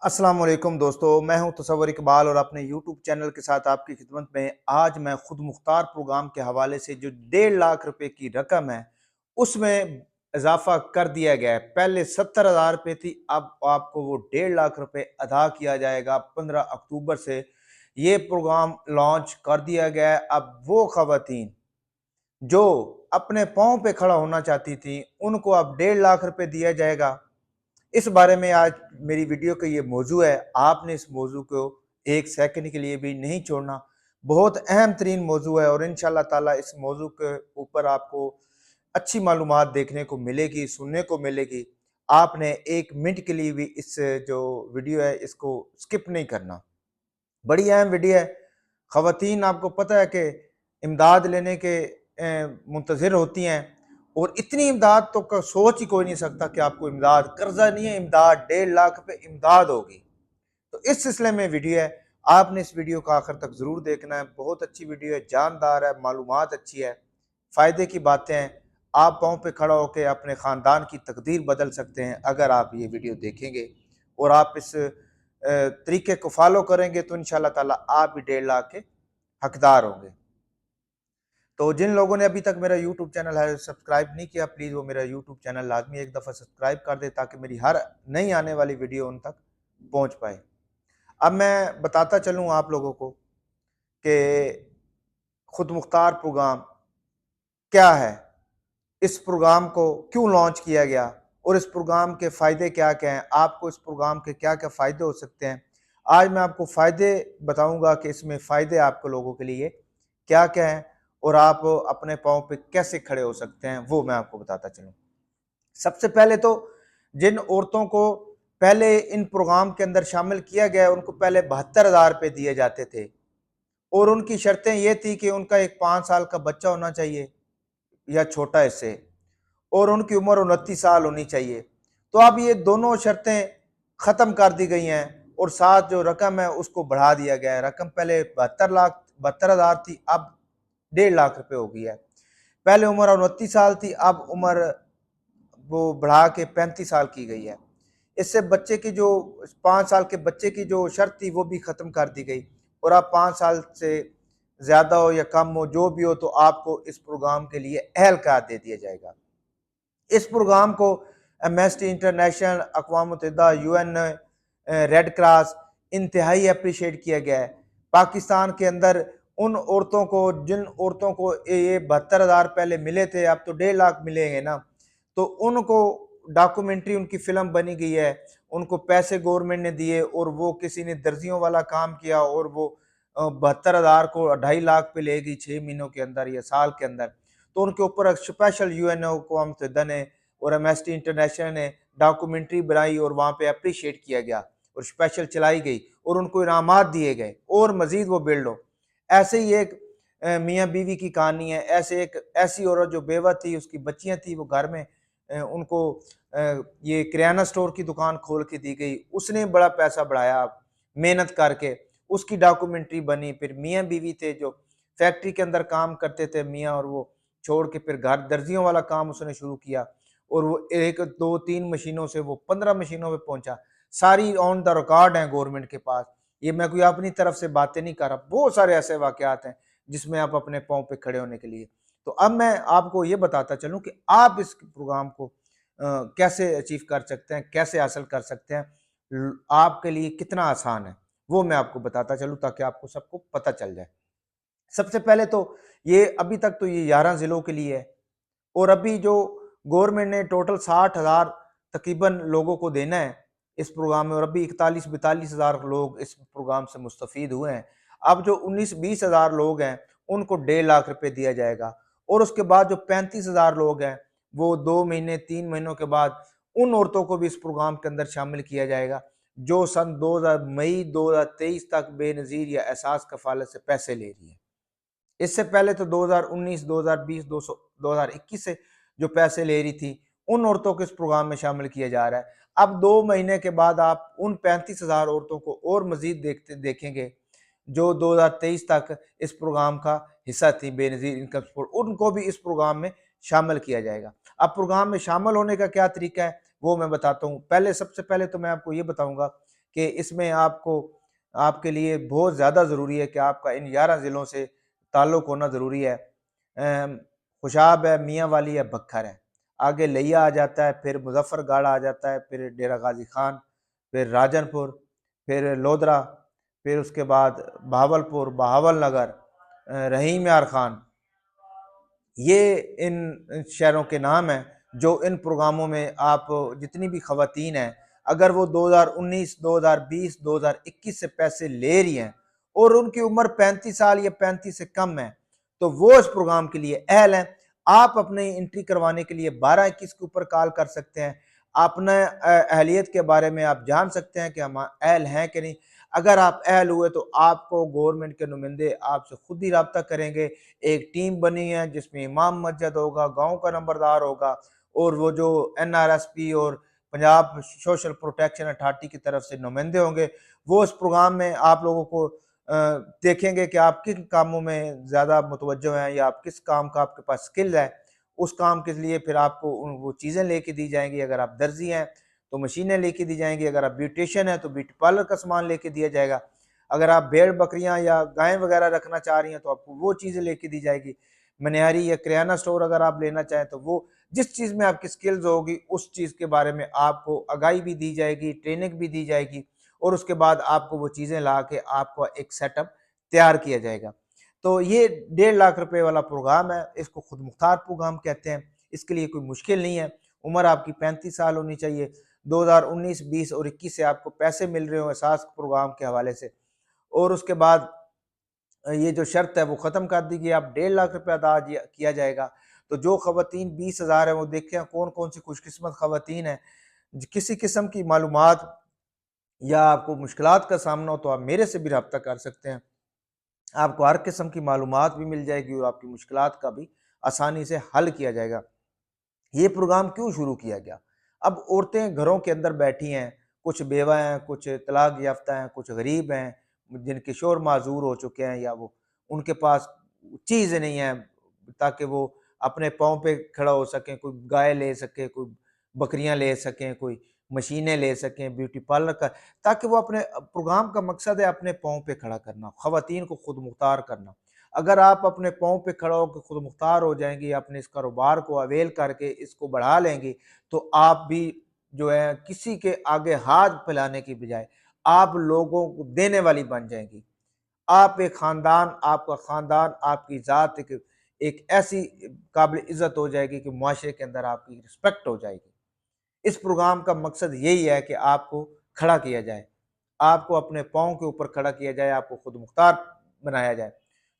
अस्सलाम वालेकुम दोस्तों, मैं हूं तसव्वुर इकबाल और अपने यूट्यूब चैनल के साथ आपकी खिदमत में आज मैं खुद मुख्तार प्रोग्राम के हवाले से जो 1.5 लाख रुपए की रकम है उसमें इजाफा कर दिया गया है। पहले 70,000 रुपये थी, अब आपको वो 1.5 लाख रुपए अदा किया जाएगा। 15 अक्टूबर से ये प्रोग्राम लॉन्च कर दिया गया है। अब वो खवातीन जो अपने पाँव पे खड़ा होना चाहती थी उनको अब 1.5 लाख रुपए दिया जाएगा। इस बारे में आज मेरी वीडियो का ये मौजू है। आपने इस मौजू को एक सेकंड के लिए भी नहीं छोड़ना। बहुत अहम तरीन मौजू है और इंशाल्लाह ताला इस मौजू के ऊपर आपको अच्छी मालूमात देखने को मिलेगी, सुनने को मिलेगी। आपने 1 मिनट के लिए भी इस जो वीडियो है इसको स्किप नहीं करना। बड़ी अहम वीडियो है। खवातीन आपको पता है कि इमदाद लेने के मुंतज़िर होती हैं और इतनी इमदाद तो सोच ही कोई नहीं सकता कि आपको इमदाद, कर्जा नहीं है, इमदाद 1.5 लाख रुपए इमदाद होगी। तो इस सिलसिले में वीडियो है, आपने इस वीडियो को आखिर तक ज़रूर देखना है। बहुत अच्छी वीडियो है, जानदार है, मालूमात अच्छी है, फ़ायदे की बातें हैं। आप पाँव पे खड़ा होकर अपने ख़ानदान की तकदीर बदल सकते हैं अगर आप ये वीडियो देखेंगे और आप इस तरीके को फॉलो करेंगे तो इंशाल्लाह ताला आप भी 1.5 लाख के हकदार होंगे। तो जिन लोगों ने अभी तक मेरा यूट्यूब चैनल है सब्सक्राइब नहीं किया, प्लीज़ वो मेरा यूट्यूब चैनल लाजमी एक दफ़ा सब्सक्राइब कर दे ताकि मेरी हर नई आने वाली वीडियो उन तक पहुंच पाए। अब मैं बताता चलूं आप लोगों को कि खुद मुख्तार प्रोग्राम क्या है, इस प्रोग्राम को क्यों लॉन्च किया गया और इस प्रोग्राम के फ़ायदे क्या क्या हैं, आपको इस प्रोग्राम के क्या क्या फ़ायदे हो सकते हैं। आज मैं आपको फ़ायदे बताऊंगा कि इसमें फ़ायदे आपको लोगों के लिए क्या क्या हैं और आप अपने पाँव पे कैसे खड़े हो सकते हैं वो मैं आपको बताता चलूँ। सबसे पहले तो जिन औरतों को पहले इन प्रोग्राम के अंदर शामिल किया गया उनको पहले 72,000 रुपये दिए जाते थे और उनकी शर्तें ये थी कि उनका एक 5 साल का बच्चा होना चाहिए या छोटा इससे और उनकी उम्र 29 साल होनी चाहिए। तो अब ये दोनों शर्तें ख़त्म कर दी गई हैं और साथ जो रकम है उसको बढ़ा दिया गया है। रकम पहले 72,000 थी, अब 1.5 लाख रुपए हो गई है। पहले उम्र 29 साल थी, अब उम्र वो बढ़ा के 35 साल की गई है। इससे बच्चे की जो 5 साल के बच्चे की जो शर्त थी वो भी ख़त्म कर दी गई और अब 5 साल से ज़्यादा हो या कम हो जो भी हो तो आपको इस प्रोग्राम के लिए अहल करार दे दिया जाएगा। इस प्रोग्राम को एमनेस्टी इंटरनेशनल, अक़वाम मुत्तहिदा, यूएन, रेड क्रॉस इंतहाई अप्रिशिएट किया गया है। पाकिस्तान के अंदर उन औरतों को जिन औरतों को ये 72,000 पहले मिले थे अब तो 1.5 लाख मिलेंगे ना, तो उनको डॉक्यूमेंट्री उनकी फ़िल्म बनी गई है। उनको पैसे गवर्नमेंट ने दिए और वो किसी ने दर्जियों वाला काम किया और वो 72,000 को 2.5 लाख पे ले गई 6 महीनों के अंदर या साल के अंदर। तो उनके ऊपर स्पेशल यूएनओ अक़वाम मुत्तहिदा ने और एमनेस्टी इंटरनेशनल ने डॉक्यूमेंट्री बनाई और वहाँ पे अप्रिशिएट किया गया और स्पेशल चलाई गई और उनको इनामात दिए गए और मजीद वो बिल्ड हो। ऐसे ही एक मियाँ बीवी की कहानी है। ऐसे एक ऐसी औरत जो बेवा थी, उसकी बच्चियाँ थी, वो घर में उनको ये किराना स्टोर की दुकान खोल के दी गई। उसने बड़ा पैसा बढ़ाया मेहनत करके, उसकी डॉक्यूमेंट्री बनी। फिर मियाँ बीवी थे जो फैक्ट्री के अंदर काम करते थे मियाँ और वो छोड़ के फिर घर दर्जियों वाला काम उसने शुरू किया और वो 1, 2, 3 मशीनों से वो 15 मशीनों पे पहुंचा। सारी ऑन द रिकॉर्ड हैं गवर्नमेंट के पास। ये मैं कोई अपनी तरफ से बातें नहीं कर रहा, बहुत सारे ऐसे वाकयात हैं जिसमें आप अपने पाँव पे खड़े होने के लिए। तो अब मैं आपको ये बताता चलूँ कि आप इस प्रोग्राम को कैसे अचीव कर सकते हैं, कैसे हासिल कर सकते हैं, आपके लिए कितना आसान है वो मैं आपको बताता चलूँ ताकि आपको सबको पता चल जाए। सबसे पहले तो ये अभी तक तो ये 11 ज़िलों के लिए है और अभी जो गवर्नमेंट ने टोटल 60,000 तकरीबन लोगों को देना है इस प्रोग्राम में और अभी 41-42 हज़ार लोग इस प्रोग्राम से मुस्तफ़ीद हुए हैं। अब जो 19-20 हज़ार लोग हैं उनको 1.5 लाख रुपए दिया जाएगा और उसके बाद जो 35 हज़ार लोग हैं वो 2 महीने 3 महीनों के बाद उन औरतों को भी इस प्रोग्राम के अंदर शामिल किया जाएगा जो सन 2000 मई 2023 तक बेनज़ीर या एहसास कफालत से पैसे ले रही है। इससे पहले तो 2019, 2020, 2021 से जो पैसे ले रही थी उन औरतों को इस प्रोग्राम में शामिल किया जा रहा है। अब 2 महीने के बाद आप उन 35 हज़ार औरतों को और मजीद देखेंगे जो 2023 तक इस प्रोग्राम का हिस्सा थी बेनज़ीर इनकम सपोर्ट, उनको भी इस प्रोग्राम में शामिल किया जाएगा। अब प्रोग्राम में शामिल होने का क्या तरीका है वो मैं बताता हूँ। पहले सबसे पहले तो मैं आपको ये बताऊंगा कि इसमें आपको आपके लिए बहुत ज़्यादा ज़रूरी है कि आपका इन 11 ज़िलों से ताल्लुक़ होना ज़रूरी है। खुशाब है, मियाँ वाली है, बक्खर है, आगे लिया आ जाता है, फिर मुज़फ़्फ़रगढ़ आ जाता है, फिर डेरा गाज़ी ख़ान, फिर राजनपुर, फिर लोधरा, फिर उसके बाद बहावलपुर, बहावलनगर, रहीम यार ख़ान। ये इन शहरों के नाम हैं जो इन प्रोग्रामों में आप जितनी भी ख़वातीन हैं, अगर वो 2019, 2020, 2021 से पैसे ले रही हैं और उनकी उम्र 35 साल या 35 से कम है, तो वो इस प्रोग्राम के लिए अहल हैं। आप अपनी एंट्री करवाने के लिए 1221 के ऊपर कॉल कर सकते हैं। अपने अहलियत के बारे में आप जान सकते हैं कि हम अहल हैं कि नहीं। अगर आप अहल हुए तो आपको गवर्नमेंट के नुमाइंदे आपसे खुद ही रब्ता करेंगे। एक टीम बनी है जिसमें इमाम मस्जिद होगा, गाँव का नंबरदार होगा और वो जो एनआरएसपी और पंजाब सोशल प्रोटेक्शन अथॉरिटी की तरफ से नुमाइंदे होंगे। वो इस प्रोग्राम में आप लोगों को देखेंगे कि आप किन कामों में ज़्यादा मुतवज्जो हैं या आप किस काम का आपके पास स्किल है। उस काम के लिए फिर आपको वो चीज़ें लेके दी जाएँगी। अगर आप दर्जी हैं तो मशीनें लेके दी जाएँगी, अगर आप ब्यूटिशियन हैं तो ब्यूटी पार्लर का सामान लेके दिया जाएगा। अगर आप भेड़ बकरियां या गायें वगैरह रखना चाह रही हैं तो आपको वो चीज़ें लेके दी जाएगी। मनिहारी या किराना स्टोर अगर आप लेना चाहें तो वो जिस चीज़ में आपकी स्किल्स होगी उस चीज़ के बारे में आपको आगाही भी दी जाएगी, ट्रेनिंग भी दी जाएगी और उसके बाद आपको वो चीज़ें ला के आपको एक सेटअप तैयार किया जाएगा। तो ये 1.5 लाख रुपए वाला प्रोग्राम है, इसको खुद मुख्तार प्रोग्राम कहते हैं। इसके लिए कोई मुश्किल नहीं है, उम्र आपकी 35 साल होनी चाहिए। 2019, 20 और 21 से आपको पैसे मिल रहे हो एहसास प्रोग्राम के हवाले से और उसके बाद ये जो शर्त है वो ख़त्म कर दी गई, अब 1.5 लाख रुपये अदा किया जाएगा। तो जो ख़वातीन 20,000 है वो देखें कौन कौन सी खुशकिस्मत ख़वातीन है। किसी किस्म की मालूमात या आपको मुश्किलात का सामना हो तो आप मेरे से भी रब्ता कर सकते हैं। आपको हर किस्म की मालूमात भी मिल जाएगी और आपकी मुश्किलात का भी आसानी से हल किया जाएगा। ये प्रोग्राम क्यों शुरू किया गया? अब औरतें घरों के अंदर बैठी हैं, कुछ बेवा हैं, कुछ तलाक याफ्ता हैं, कुछ गरीब हैं, जिनके शौहर माज़ूर हो चुके हैं या वो उनके पास चीज़ नहीं है ताकि वो अपने पाँव पे खड़ा हो सकें, कोई गाय ले सके, कोई बकरियाँ ले सकें, कोई मशीनें ले सकें, ब्यूटी पार्लर का ताकि वो अपने प्रोग्राम का मकसद है अपने पाँव पे खड़ा करना, ख़वातीन को खुद मुख्तार करना। अगर आप अपने पाँव पे खड़ा होकर खुद मुख्तार हो जाएंगी, अपने इस कारोबार को अवेल करके इसको बढ़ा लेंगी, तो आप भी जो है किसी के आगे हाथ फैलाने की बजाय आप लोगों को देने वाली बन जाएंगी। आप एक ख़ानदान, आपका ख़ानदान, आपकी ज़ात एक ऐसी काबिल इज़्ज़त हो जाएगी कि मुआशरे के अंदर आपकी रिस्पेक्ट हो जाएगी। इस प्रोग्राम का मकसद यही है कि आपको खड़ा किया जाए, आपको अपने पाँव के ऊपर खड़ा किया जाए, आपको खुद मुख्तार बनाया जाए।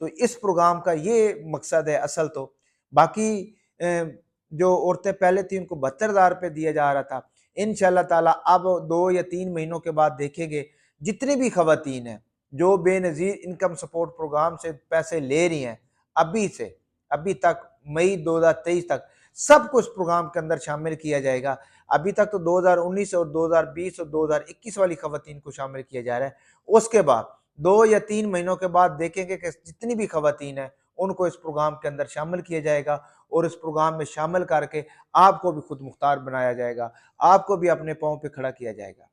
तो इस प्रोग्राम का ये मकसद है असल तो। बाकी जो औरतें पहले थी उनको 72,000 रुपये दिया जा रहा था। इंशाअल्लाह ताला अब 2 या 3 महीनों के बाद देखेंगे जितनी भी ख़वातीन हैं जो बेनज़ीर इनकम सपोर्ट प्रोग्राम से पैसे ले रही हैं अभी से, अभी तक मई 2023 तक सबको इस प्रोग्राम के अंदर शामिल किया जाएगा। अभी तक तो 2019 और 2020 और 2021 वाली ख़वातीन को शामिल किया जा रहा है। उसके बाद 2 या 3 महीनों के बाद देखेंगे कि जितनी भी ख़वातीन हैं उनको इस प्रोग्राम के अंदर शामिल किया जाएगा और इस प्रोग्राम में शामिल करके आपको भी खुद मुख्तार बनाया जाएगा, आपको भी अपने पाँव पे खड़ा किया जाएगा।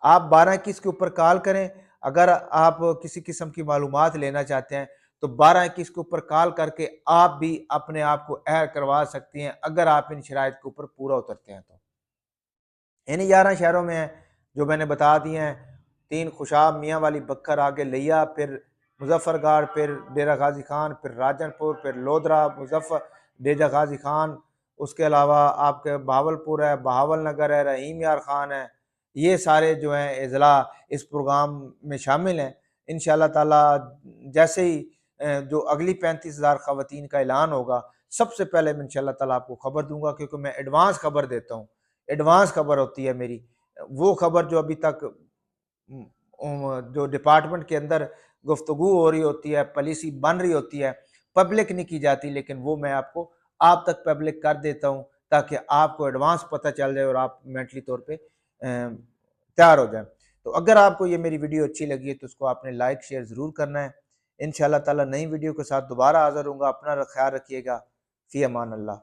आप 1221 के ऊपर कॉल करें, अगर आप किसी किस्म की मालूमात लेना चाहते हैं तो 1221 के ऊपर कॉल करके आप भी अपने आप को अहल करवा सकती हैं, अगर आप इन शराइत के ऊपर पूरा उतरते हैं तो। इन 11 शहरों में हैं जो मैंने बता दिए हैं, 3 खुशाब, मियाँ वाली, बक्खर, आगे लिया, फिर मुज़फ़्फ़रगढ़, फिर डेरा गाज़ी ख़ान, फिर राजनपुर, फिर लोधरा, डेरा गाज़ी ख़ान, उसके अलावा आपके बहावलपुर है, बहावलनगर है, रहीम यार ख़ान है। ये सारे जो हैं अज़ला इस प्रोग्राम में शामिल हैं। इंशाअल्लाह ताला जैसे ही जो अगली 35,000 ख़वातीन का ऐलान होगा, सबसे पहले मैं इंशाअल्लाह ताला आपको ख़बर दूँगा क्योंकि मैं एडवांस ख़बर देता हूँ। एडवांस खबर होती है मेरी, वो खबर जो अभी तक जो डिपार्टमेंट के अंदर गुफ्तगू हो रही होती है, पॉलिसी बन रही होती है, पब्लिक नहीं की जाती, लेकिन वो मैं आपको आप तक पब्लिक कर देता हूँ ताकि आपको एडवांस पता चल जाए और आप मेंटली तौर पे तैयार हो जाएं। तो अगर आपको ये मेरी वीडियो अच्छी लगी है तो उसको आपने लाइक शेयर ज़रूर करना है। इंशाअल्लाह ताला नई वीडियो के साथ दोबारा हाज़िर होऊँगा। अपना ख्याल रखिएगा। फ़ी अमान अल्लाह।